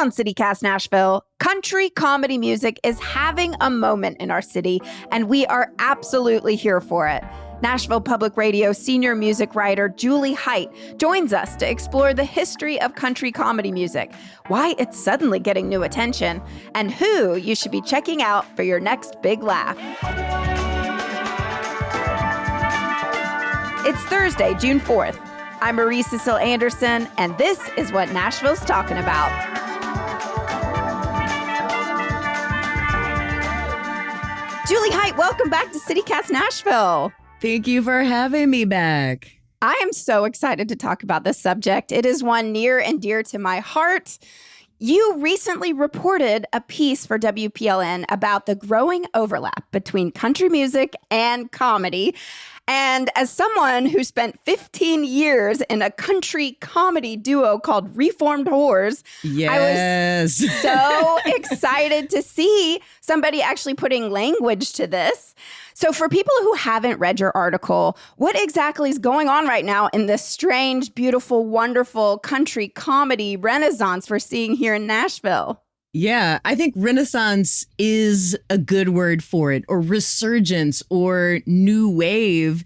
on CityCast Nashville, country comedy music is having a moment in our city, and we are absolutely here for it. Nashville Public Radio senior music writer Julie Height joins us to explore the history of country comedy music, why it's suddenly getting new attention, and who you should be checking out for your next big laugh. It's Thursday, June 4th. I'm Marie Cecile Anderson, and this is what Nashville's talking about. Julie Height, welcome back to CityCast Nashville. Thank you for having me back. I am so excited to talk about this subject. It is one near and dear to my heart. You recently reported a piece for WPLN about the growing overlap between country music and comedy. And as someone who spent 15 years in a country comedy duo called Reformed Whores, I was so excited to see somebody actually putting language to this. So for people who haven't read your article, what exactly is going on right now in this strange, beautiful, wonderful country comedy renaissance we're seeing here in Nashville? Yeah, I think Renaissance is a good word for it, or resurgence, or new wave,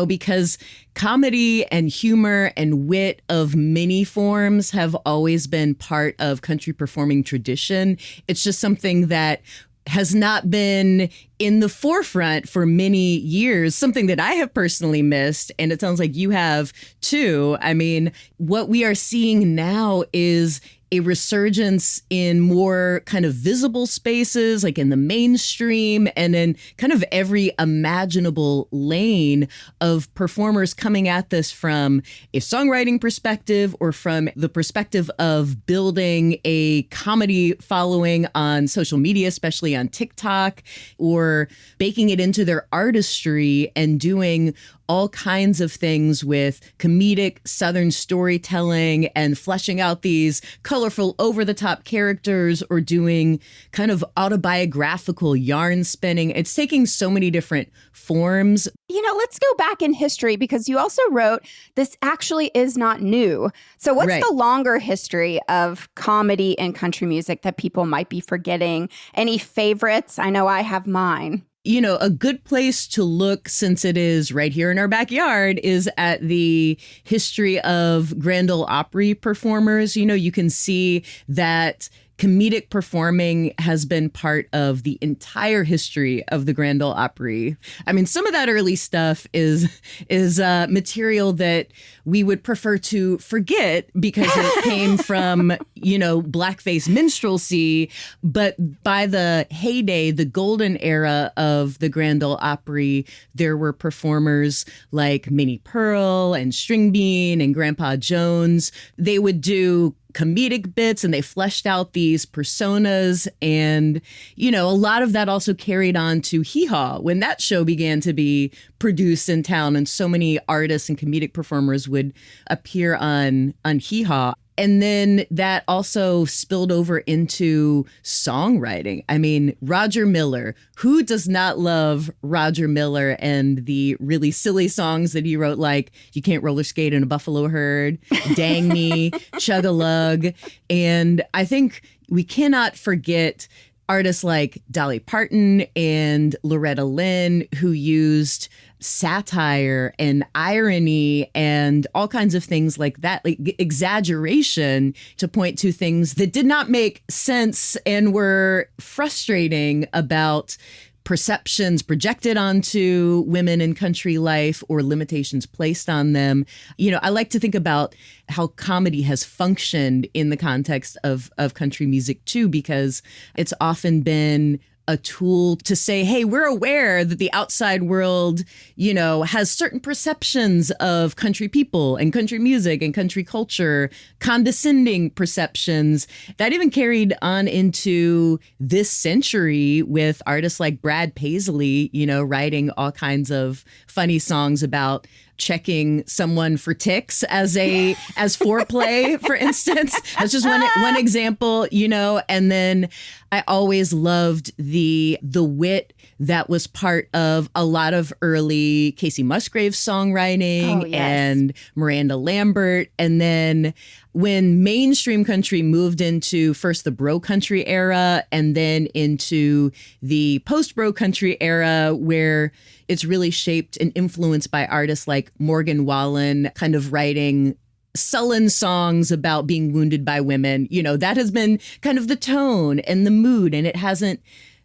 because comedy and humor and wit of many forms have always been part of country performing tradition. It's just something that has not been in the forefront for many years, something that I have personally missed, and it sounds like you have too. I mean, what we are seeing now is a resurgence in more kind of visible spaces, like in the mainstream and in kind of every imaginable lane of performers coming at this from a songwriting perspective or from the perspective of building a comedy following on social media, especially on TikTok, or baking it into their artistry and doing all kinds of things with comedic Southern storytelling and fleshing out these colorful over-the-top characters, or doing kind of autobiographical yarn spinning. It's taking so many different forms. Let's go back in history, because you also wrote this actually is not new. So what's the longer history of comedy and country music that people might be forgetting? Any favorites? I know I have mine. A good place to look, since it is right here in our backyard, is at the history of Grand Ole Opry performers. You can see that comedic performing has been part of the entire history of the Grand Ole Opry. I mean, some of that early stuff is material that we would prefer to forget because it came from, blackface minstrelsy. But by the heyday, the golden era of the Grand Ole Opry, there were performers like Minnie Pearl and String Bean and Grandpa Jones. They would do comedic bits, and they fleshed out these personas. And, a lot of that also carried on to Hee Haw when that show began to be produced in town, and so many artists and comedic performers would appear on Hee Haw. And then that also spilled over into songwriting. I mean, Roger Miller, who does not love Roger Miller and the really silly songs that he wrote, like You Can't Roller Skate in a Buffalo Herd, Dang Me, Chug-a-Lug. And I think we cannot forget artists like Dolly Parton and Loretta Lynn, who used satire and irony and all kinds of things like that, like exaggeration, to point to things that did not make sense and were frustrating about perceptions projected onto women in country life or limitations placed on them. I like to think about how comedy has functioned in the context of country music too, because it's often been a tool to say, hey, we're aware that the outside world, has certain perceptions of country people and country music and country culture, condescending perceptions that even carried on into this century with artists like Brad Paisley, writing all kinds of funny songs about checking someone for ticks as foreplay, for instance. That's just one example, And then I always loved the wit that was part of a lot of early Casey Musgraves songwriting Oh, yes. and Miranda Lambert. And then when mainstream country moved into first the bro country era and then into the post bro country era, where it's really shaped and influenced by artists like Morgan Wallen, kind of writing sullen songs about being wounded by women. You know, that has been kind of the tone and the mood, and it hasn't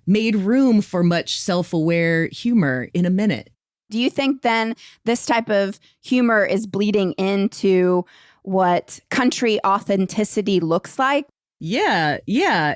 made room for much self-aware humor in a minute. Do you think then this type of humor is bleeding into what country authenticity looks like? Yeah.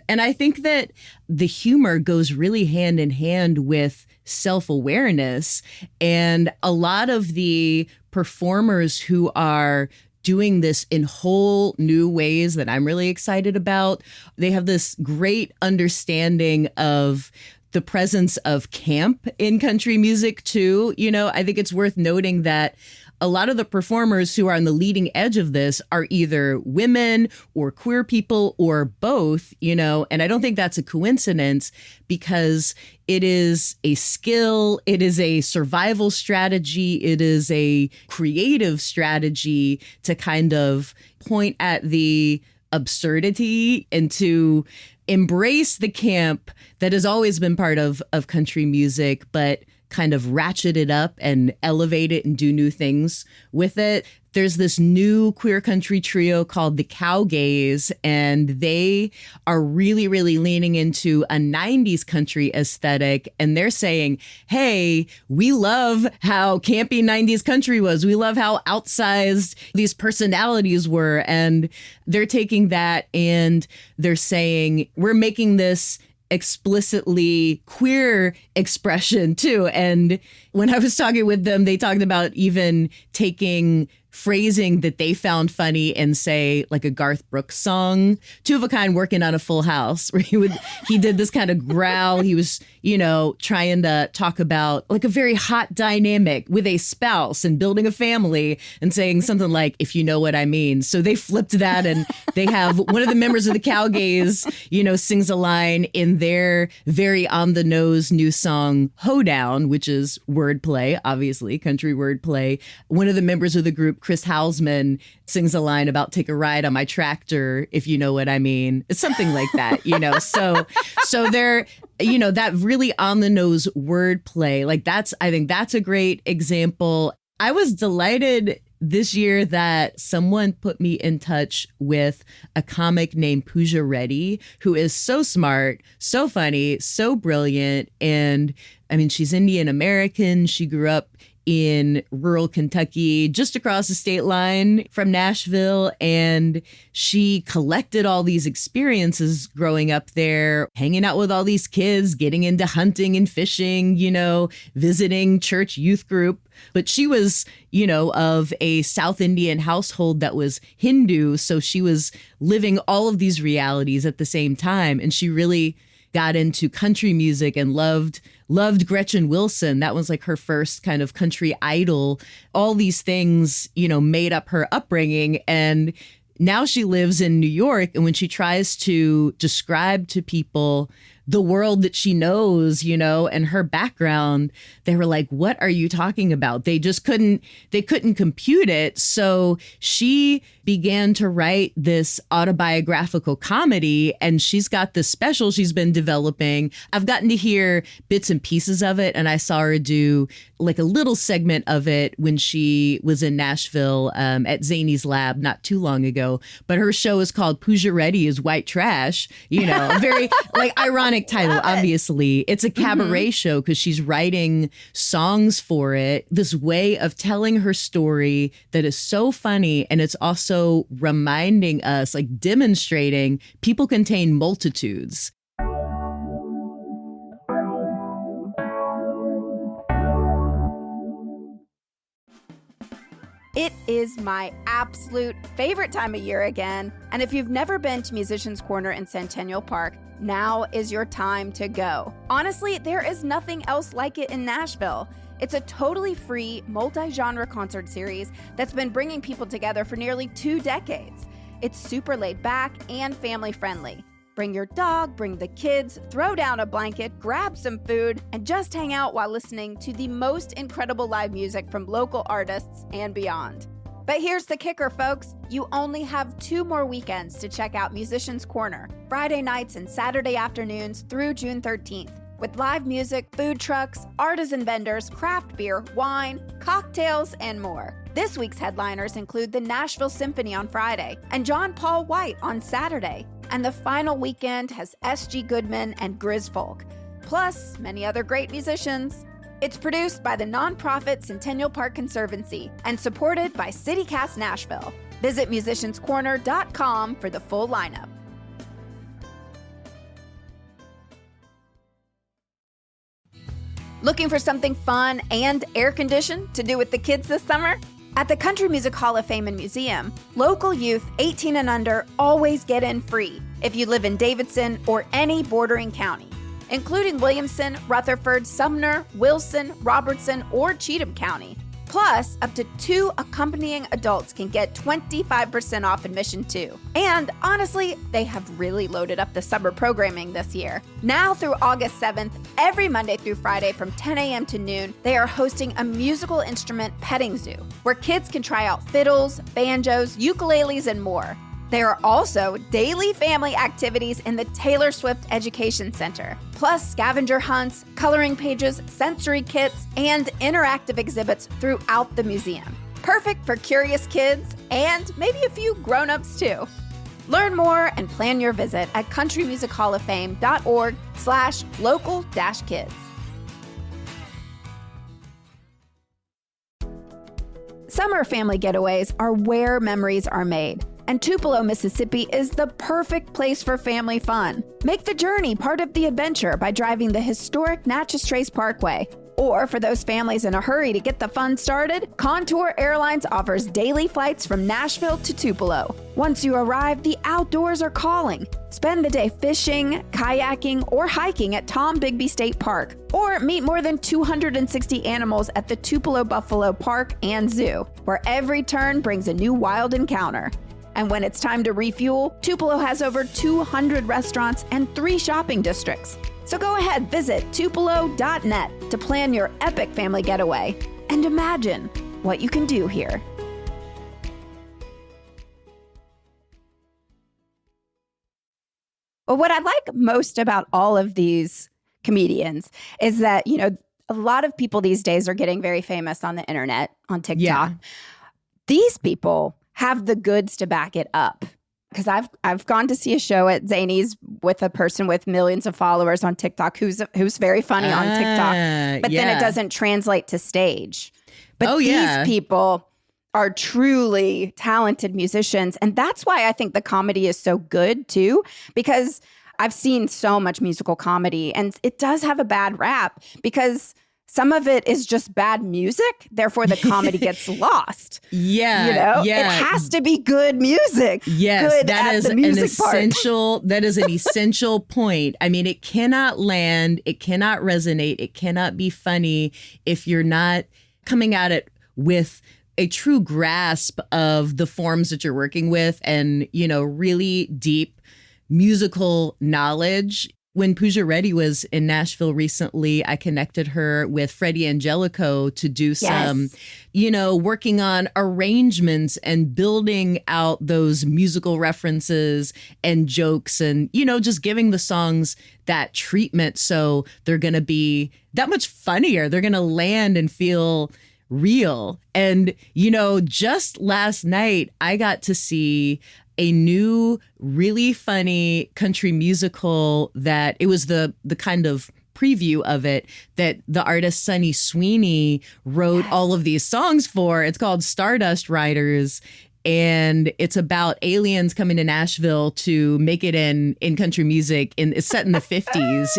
And I think that the humor goes really hand in hand with self-awareness. And a lot of the performers who are doing this in whole new ways that I'm really excited about, they have this great understanding of the presence of camp in country music too. You know, I think it's worth noting that a lot of the performers who are on the leading edge of this are either women or queer people or both, you know, and I don't think that's a coincidence because it is a skill, it is a survival strategy, it is a creative strategy to kind of point at the absurdity and to embrace the camp that has always been part of country music, but kind of ratchet it up and elevate it and do new things with it. There's this new queer country trio called the Cowgays, and they are really, really leaning into a 90s country aesthetic. And they're saying, hey, we love how campy 90s country was. We love how outsized these personalities were. And they're taking that and they're saying, we're making this explicitly queer expression too. And when I was talking with them, they talked about even taking phrasing that they found funny and say like a Garth Brooks song, Two of a Kind Working on a Full House, where he did this kind of growl. He was, you know, trying to talk about like a very hot dynamic with a spouse and building a family and saying something like, if you know what I mean. So they flipped that, and they have one of the members of the Cowgays, you know, sings a line in their very on the nose new song, Hoedown, which is wordplay, obviously country wordplay. One of the members of the group, Chris Hausman, sings a line about take a ride on my tractor, if you know what I mean. It's something like that, you know. So they're, you know, that really on the nose wordplay, like I think that's a great example. I was delighted this year that someone put me in touch with a comic named Pooja Reddy, who is so smart, so funny, so brilliant. And I mean, she's Indian American. She grew up in rural Kentucky, just across the state line from Nashville. And she collected all these experiences growing up there, hanging out with all these kids, getting into hunting and fishing, you know, visiting church youth group. But she was, you know, of a South Indian household that was Hindu. So she was living all of these realities at the same time. And she really got into country music and loved Gretchen Wilson. That was like her first kind of country idol. All these things, you know, made up her upbringing. And now she lives in New York. And when she tries to describe to people the world that she knows, you know, and her background, they were like, what are you talking about? They couldn't compute it. So she began to write this autobiographical comedy, and she's got this special she's been developing. I've gotten to hear bits and pieces of it, and I saw her do like a little segment of it when she was in Nashville at Zany's Lab not too long ago. But her show is called Pooja Reddy is White Trash, you know, very like ironic title, obviously. It's a cabaret show because she's writing songs for it. This way of telling her story that is so funny, and it's also reminding us, like demonstrating people contain multitudes. It is my absolute favorite time of year again. And if you've never been to Musicians Corner in Centennial Park, now is your time to go. Honestly, there is nothing else like it in Nashville. It's a totally free, multi-genre concert series that's been bringing people together for nearly 2 decades. It's super laid back and family friendly. Bring your dog, bring the kids, throw down a blanket, grab some food, and just hang out while listening to the most incredible live music from local artists and beyond. But here's the kicker, folks. You only have 2 more weekends to check out Musicians Corner, Friday nights and Saturday afternoons through June 13th, with live music, food trucks, artisan vendors, craft beer, wine, cocktails, and more. This week's headliners include the Nashville Symphony on Friday and John Paul White on Saturday. And the final weekend has S.G. Goodman and Grizz Folk, plus many other great musicians. It's produced by the nonprofit Centennial Park Conservancy and supported by CityCast Nashville. Visit musicianscorner.com for the full lineup. Looking for something fun and air-conditioned to do with the kids this summer? At the Country Music Hall of Fame and Museum, local youth 18 and under always get in free if you live in Davidson or any bordering county, including Williamson, Rutherford, Sumner, Wilson, Robertson, or Cheatham County. Plus, up to 2 accompanying adults can get 25% off admission too. And honestly, they have really loaded up the summer programming this year. Now through August 7th, every Monday through Friday from 10 a.m. to noon, they are hosting a musical instrument petting zoo where kids can try out fiddles, banjos, ukuleles, and more. There are also daily family activities in the Taylor Swift Education Center, plus scavenger hunts, coloring pages, sensory kits, and interactive exhibits throughout the museum. Perfect for curious kids and maybe a few grown-ups too. Learn more and plan your visit at countrymusichofoffame.org/local-kids. Summer family getaways are where memories are made. And Tupelo, Mississippi is the perfect place for family fun. Make the journey part of the adventure by driving the historic Natchez Trace Parkway. Or for those families in a hurry to get the fun started, Contour Airlines offers daily flights from Nashville to Tupelo. Once you arrive, the outdoors are calling. Spend the day fishing, kayaking, or hiking at Tom Bigby State Park. Or meet more than 260 animals at the Tupelo Buffalo Park and Zoo, where every turn brings a new wild encounter. And when it's time to refuel, Tupelo has over 200 restaurants and 3 shopping districts. So go ahead, visit tupelo.net to plan your epic family getaway and imagine what you can do here. Well, what I like most about all of these comedians is that, a lot of people these days are getting very famous on the internet, on TikTok. Yeah. These people have the goods to back it up. Because I've gone to see a show at Zany's with a person with millions of followers on TikTok who's very funny on TikTok, but then it doesn't translate to stage. But these people are truly talented musicians. And that's why I think the comedy is so good too, because I've seen so much musical comedy and it does have a bad rap because some of it is just bad music. Therefore, the comedy gets lost. Yeah. It has to be good music. Yes, good that is an essential. That is an essential point. I mean, it cannot land. It cannot resonate. It cannot be funny if you're not coming at it with a true grasp of the forms that you're working with and, really deep musical knowledge. When Pooja Reddy was in Nashville recently, I connected her with Freddie Angelico to do some, working on arrangements and building out those musical references and jokes and, just giving the songs that treatment so they're going to be that much funnier. They're going to land and feel real. And, just last night, I got to see a new, really funny country musical that it was the kind of preview of it that the artist Sunny Sweeney wrote all of these songs for. It's called Stardust Riders. And it's about aliens coming to Nashville to make it in country music. It's set in the 50s,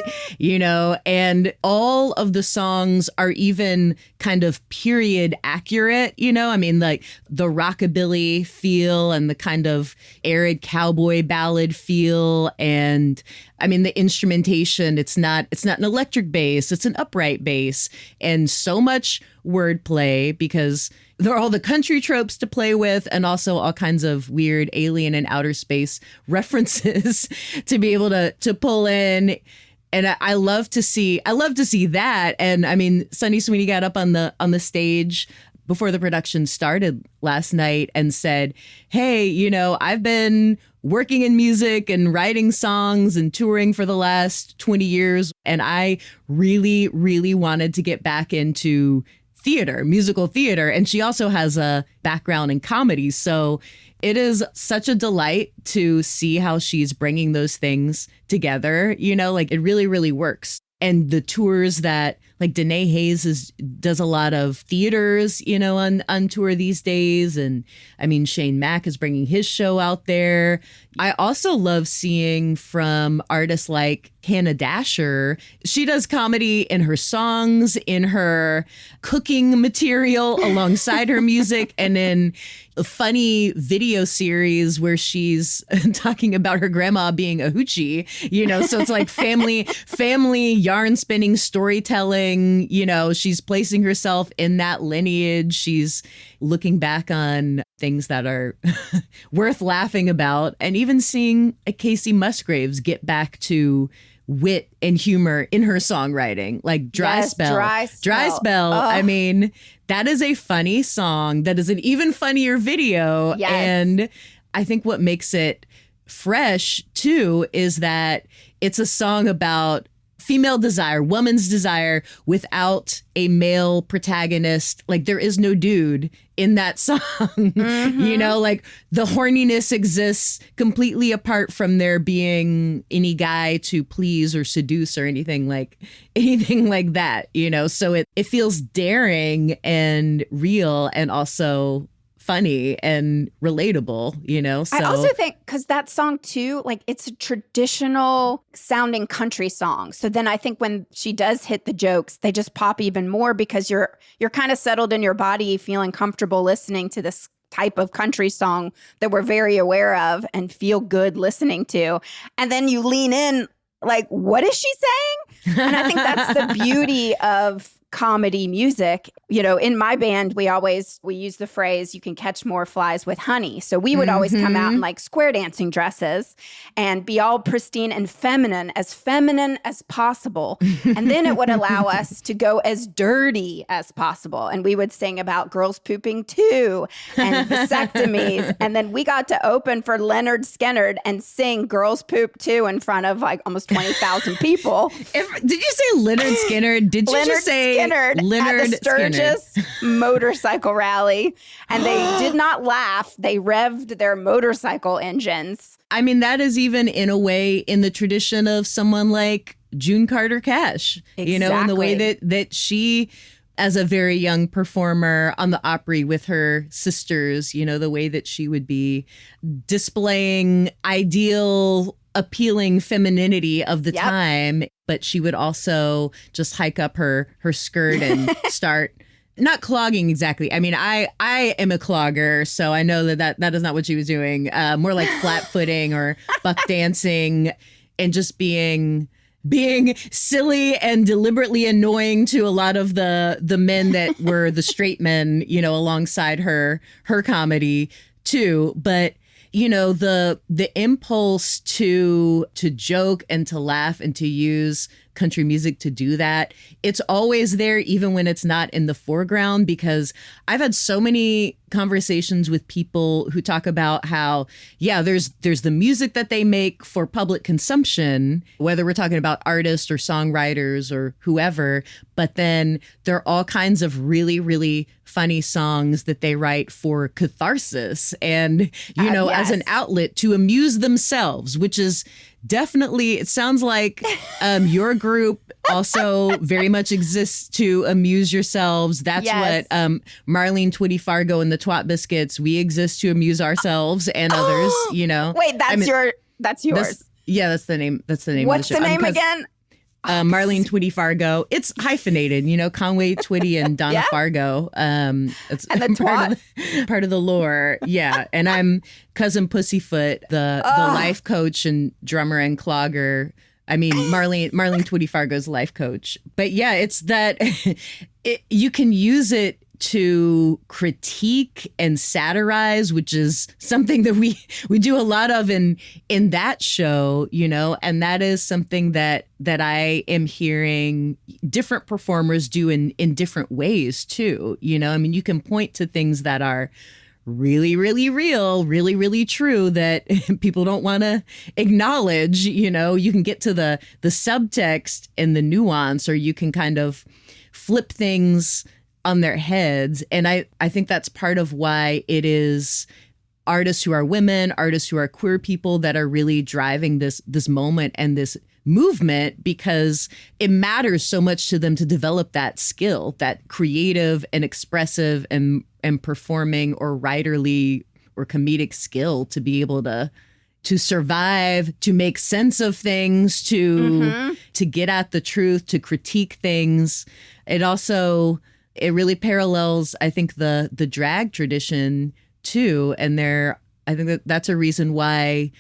and all of the songs are even kind of period accurate, I mean, like the rockabilly feel and the kind of arid cowboy ballad feel. And I mean, the instrumentation, it's not an electric bass, it's an upright bass. And so much wordplay because there are all the country tropes to play with, and also all kinds of weird alien and outer space references to be able to pull in. And I love to see that. And I mean, Sunny Sweeney got up on the stage before the production started last night and said, hey, I've been working in music and writing songs and touring for the last 20 years. And I really, really wanted to get back into theater, musical theater. And she also has a background in comedy. So it is such a delight to see how she's bringing those things together. It really, really works. And the tours that like Danae Hayes does a lot of theaters, on tour these days. And I mean, Shane Mack is bringing his show out there. I also love seeing from artists like Hannah Dasher. She does comedy in her songs, in her cooking material alongside her music, and in a funny video series where she's talking about her grandma being a hoochie, so it's like family yarn spinning storytelling, she's placing herself in that lineage. She's looking back on things that are worth laughing about, and even seeing a Casey Musgraves get back to wit and humor in her songwriting, like Dry Spell. Dry Spell. I mean, that is a funny song. That is an even funnier video. Yes. And I think what makes it fresh too is that it's a song about female desire, woman's desire without a male protagonist. Like there is no dude in that song, like the horniness exists completely apart from there being any guy to please or seduce or anything like that, so it feels daring and real and also funny and relatable, so. I also think because that song too, like it's a traditional sounding country song. So then I think when she does hit the jokes, they just pop even more because you're kind of settled in your body, feeling comfortable listening to this type of country song that we're very aware of and feel good listening to. And then you lean in like, what is she saying? And I think that's the beauty of comedy music. In my band, we use the phrase, you can catch more flies with honey. So we would always come out in like square dancing dresses and be all pristine and feminine as possible. And then it would allow us to go as dirty as possible. And we would sing about girls pooping too and vasectomies. And then we got to open for Leonard Skinner and sing Girls Poop Too in front of like almost 20,000 people. Did you say Leonard Skinner? Did you just say Leonard at the Sturgis motorcycle rally, and they did not laugh. They revved their motorcycle engines. I mean, that is even in a way in the tradition of someone like June Carter Cash, in the way that she, as a very young performer on the Opry with her sisters, the way that she would be displaying ideal, appealing femininity of the time. But she would also just hike up her skirt and start not clogging exactly. I mean, I am a clogger, so I know that is not what she was doing. More like flat footing or buck dancing and just being silly and deliberately annoying to a lot of the men that were the straight men, alongside her comedy too. But the impulse to joke and to laugh and to use country music to do that, it's always there, even when it's not in the foreground, because I've had so many conversations with people who talk about how, there's the music that they make for public consumption, whether we're talking about artists or songwriters or whoever, but then there are all kinds of really, really funny songs that they write for catharsis and, as an outlet to amuse themselves, which is definitely, it sounds like your group also very much exists to amuse yourselves. That's what Marlene Twitty Fargo and the Twat Biscuits, we exist to amuse ourselves and others, Wait, that's yours. That's the name. That's the name What's of the show. the name again? Marlene Twitty Fargo. It's hyphenated, Conway Twitty and Donna Fargo. It's and the twat? Part of the lore. Yeah. And I'm Cousin Pussyfoot, the life coach and drummer and clogger. I mean, Marlene Twitty Fargo's life coach. But yeah, it's that you can use it to critique and satirize, which is something that we do a lot of in that show, you know, and that is something that I am hearing different performers do in different ways too. You know, I mean, you can point to things that are really, really real, really, really true that people don't want to acknowledge. You know, you can get to the subtext and the nuance, or you can kind of flip things on their heads. And I think that's part of why it is artists who are women, artists who are queer people that are really driving this moment and this movement, because it matters so much to them to develop that skill, that creative and expressive and performing or writerly or comedic skill to be able to survive, to make sense of things, to get at the truth, to critique things. It really parallels, I think, the drag tradition too. And I think that's a reason why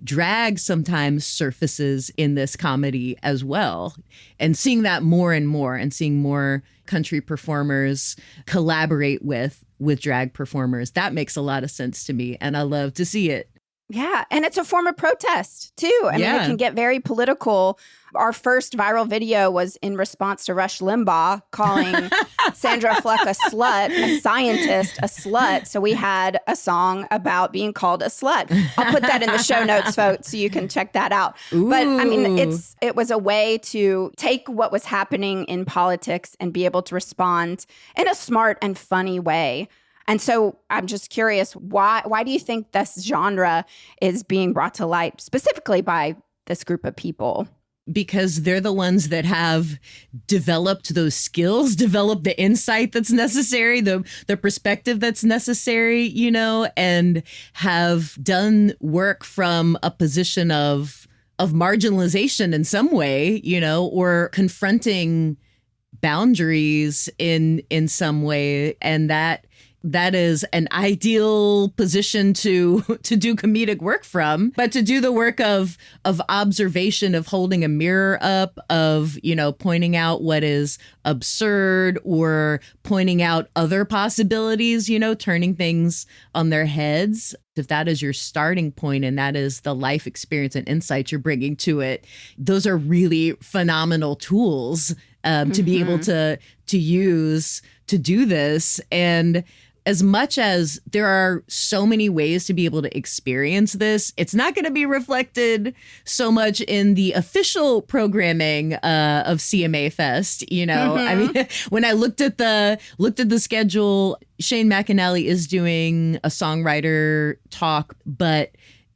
drag sometimes surfaces in this comedy as well. And seeing that more and more, and seeing more country performers collaborate with drag performers, that makes a lot of sense to me. And I love to see it. Yeah. And it's a form of protest, too. I mean, it can get very political. Our first viral video was in response to Rush Limbaugh calling Sandra Fluck a slut, a scientist a slut. So we had a song about being called a slut. I'll put that in the show notes, folks, so you can check that out. Ooh. But I mean, it was a way to take what was happening in politics and be able to respond in a smart and funny way. And so I'm just curious, why do you think this genre is being brought to light specifically by this group of people? Because they're the ones that have developed those skills, developed the insight that's necessary, the perspective that's necessary, you know, and have done work from a position of marginalization in some way, you know, or confronting boundaries in some way. And that is an ideal position to do comedic work from, but to do the work of observation, of holding a mirror up, of, you know, pointing out what is absurd or pointing out other possibilities, you know, turning things on their heads. If that is your starting point and that is the life experience and insight you're bringing to it, those are really phenomenal tools to be able to use to do this. And as much as there are so many ways to be able to experience this, it's not going to be reflected so much in the official programming of CMA Fest. You know, I mean, when I looked at the schedule, Shane McAnally is doing a songwriter talk, but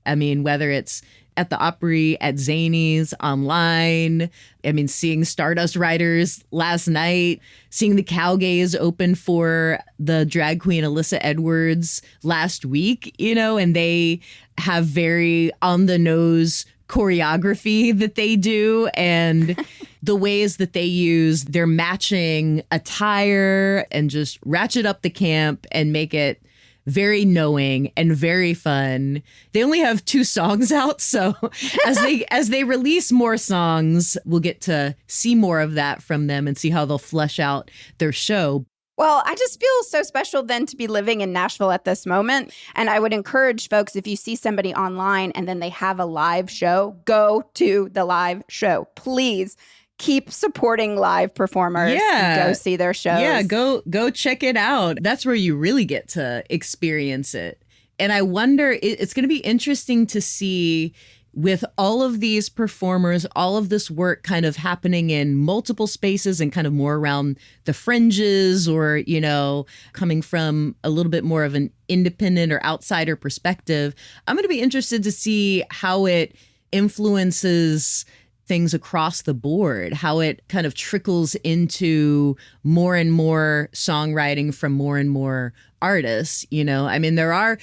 I mean, whether it's at the Opry, at Zanies, online. I mean, seeing Stardust Riders last night, seeing the Cowgays open for the drag queen Alyssa Edwards last week, you know, and they have very on the nose choreography that they do, and the ways that they use their matching attire and just ratchet up the camp and make it very knowing and very fun. They only have 2 songs out, so as they release more songs, we'll get to see more of that from them and see how they'll flesh out their show. Well, I just feel so special then to be living in Nashville at this moment. And I would encourage folks, if you see somebody online and then they have a live show, go to the live show. Please keep supporting live performers. Yeah. Go see their shows. Yeah, go check it out. That's where you really get to experience it. And I wonder, it's going to be interesting to see, with all of these performers, all of this work kind of happening in multiple spaces and kind of more around the fringes, or, you know, coming from a little bit more of an independent or outsider perspective. I'm going to be interested to see how it influences things across the board, how it kind of trickles into more and more songwriting from more and more artists. You know, I mean, there are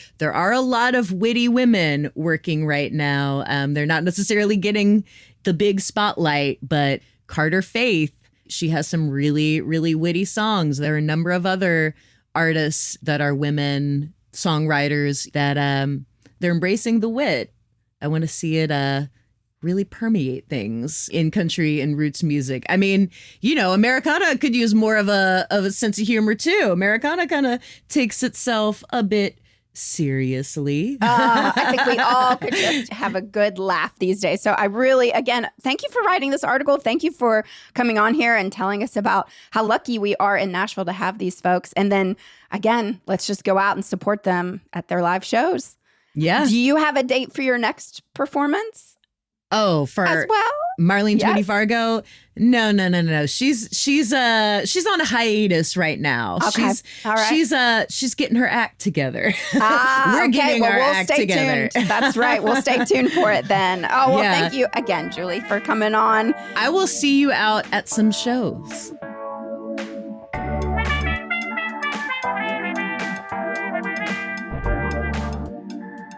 a lot of witty women working right now. They're not necessarily getting the big spotlight, but Carter Faith, she has some really, really witty songs. There are a number of other artists that are women songwriters that they're embracing the wit. I want to see it really permeate things in country and roots music. I mean, you know, Americana could use more of a sense of humor too. Americana kind of takes itself a bit seriously. I think we all could just have a good laugh these days. So I really, again, thank you for writing this article. Thank you for coming on here and telling us about how lucky we are in Nashville to have these folks. And then again, let's just go out and support them at their live shows. Yeah. Do you have a date for your next performance? Oh, for as well? Marlene Yes. Tweety Fargo? No. She's on a hiatus right now. Okay. All right. She's getting her act together. We're getting our we'll act stay together. tuned. That's right. We'll stay tuned for it then. Oh, well, Yeah. thank you again, Julie, for coming on. I will see you out at some shows.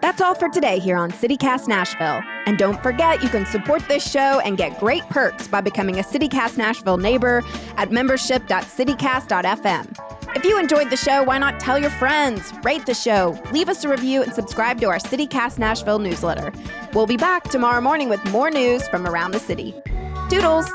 That's all for today here on CityCast Nashville. And don't forget, you can support this show and get great perks by becoming a CityCast Nashville neighbor at membership.citycast.fm. If you enjoyed the show, why not tell your friends, rate the show, leave us a review, and subscribe to our CityCast Nashville newsletter. We'll be back tomorrow morning with more news from around the city. Toodles!